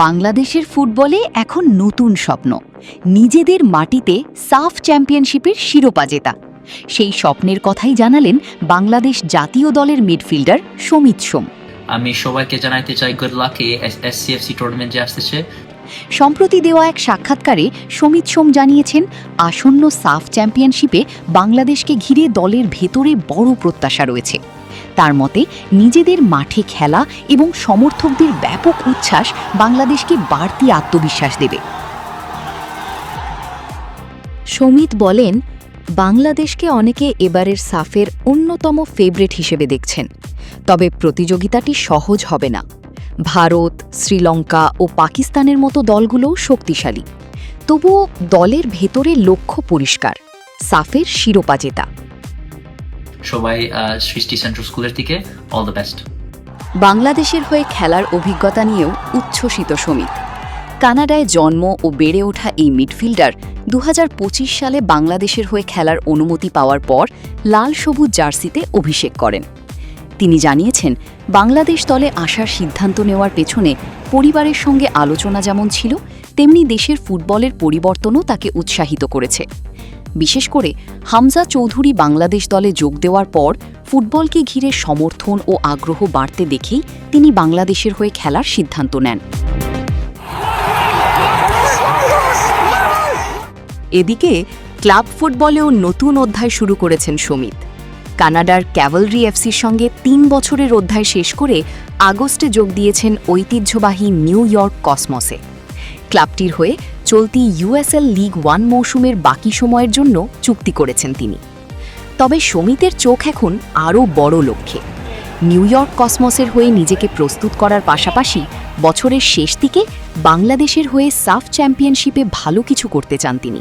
বাংলাদেশের ফুটবলে এখন নতুন স্বপ্ন, নিজেদের মাটিতে সাফ চ্যাম্পিয়নশিপের শিরোপা জেতা। সেই স্বপ্নের কথাই জানালেন বাংলাদেশ জাতীয় দলের মিডফিল্ডার শমিত সোম। আমি সবাইকে জানাতে চাই গুড লাক এই এসসিএফসি টুর্নামেন্ট যে আসতেছে। সম্প্রতি দেওয়া এক সাক্ষাৎকারে শমিত সোম জানিয়েছেন, আসন্ন সাফ চ্যাম্পিয়নশিপে বাংলাদেশকে ঘিরে দলের ভেতরে বড় প্রত্যাশা রয়েছে। তার মতে নিজেদের মাঠে খেলা এবং সমর্থকদের ব্যাপক উচ্ছ্বাস বাংলাদেশকে বাড়তি আত্মবিশ্বাস দেবে। শমিত বলেন, বাংলাদেশকে অনেকে এবারের সাফের অন্যতম ফেভারিট হিসেবে দেখছেন, তবে প্রতিযোগিতাটি সহজ হবে না। ভারত, শ্রীলঙ্কা ও পাকিস্তানের মতো দলগুলোও শক্তিশালী। তবুও দলের ভেতরে লক্ষ্য পরিষ্কার, সাফের শিরোপা জেতা। সবাই সৃষ্টি সেন্ট্রাল স্কুলের থেকে অল দ্য বেস্ট। বাংলাদেশের হয়ে খেলার অভিজ্ঞতা নিয়েও উচ্ছ্বসিত শমিত। কানাডায় জন্ম ও বেড়ে ওঠা এই মিডফিল্ডার 2025 সালে বাংলাদেশের হয়ে খেলার অনুমতি পাওয়ার পর লাল সবুজ জার্সিতে অভিষেক করেন। তিনি জানিয়েছেন, বাংলাদেশ দলে আসার সিদ্ধান্ত নেওয়ার পেছনে পরিবারের সঙ্গে আলোচনা যেমন ছিল, তেমনি দেশের ফুটবলের পরিবর্তনও তাকে উৎসাহিত করেছে। বিশেষ করে হামজা চৌধুরী বাংলাদেশ দলে যোগ দেওয়ার পর ফুটবলকে ঘিরে সমর্থন ও আগ্রহ বাড়তে দেখেই তিনি বাংলাদেশের হয়ে খেলার সিদ্ধান্ত নেন। এদিকে ক্লাব ফুটবলেও নতুন অধ্যায় শুরু করেছেন শমিত। কানাডার ক্যাভালরি এফসির সঙ্গে 3 বছরের অধ্যায় শেষ করে আগস্টে যোগ দিয়েছেন ঐতিহ্যবাহী নিউ ইয়র্ক কসমসে। ক্লাবটির হয়ে চলতি ইউএসএল লিগ 1 মৌসুমের বাকি সময়ের জন্য চুক্তি করেছেন তিনি। তবে শমিতের চোখ এখন আরও বড় লক্ষ্যে। নিউ ইয়র্ক কসমসের হয়ে নিজেকে প্রস্তুত করার পাশাপাশি বছরের শেষ দিকে বাংলাদেশের হয়ে সাফ চ্যাম্পিয়নশিপে ভালো কিছু করতে চান তিনি।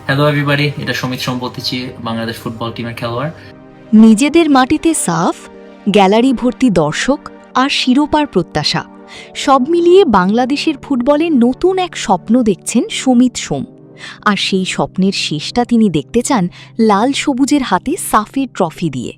হ্যালো এভরিবডি, এটা শমিত সোম বলতেছি, বাংলাদেশ ফুটবল টিমের খেলোয়াড়। নিজেদের মাটিতে সাফ, গ্যালারি ভর্তি দর্শক আর শিরোপার প্রত্যাশা, সব মিলিয়ে বাংলাদেশের ফুটবলে নতুন এক স্বপ্ন দেখছেন শমিত সোম। আর সেই স্বপ্নের শেষটা তিনি দেখতে চান লাল সবুজের হাতে সাফের ট্রফি দিয়ে।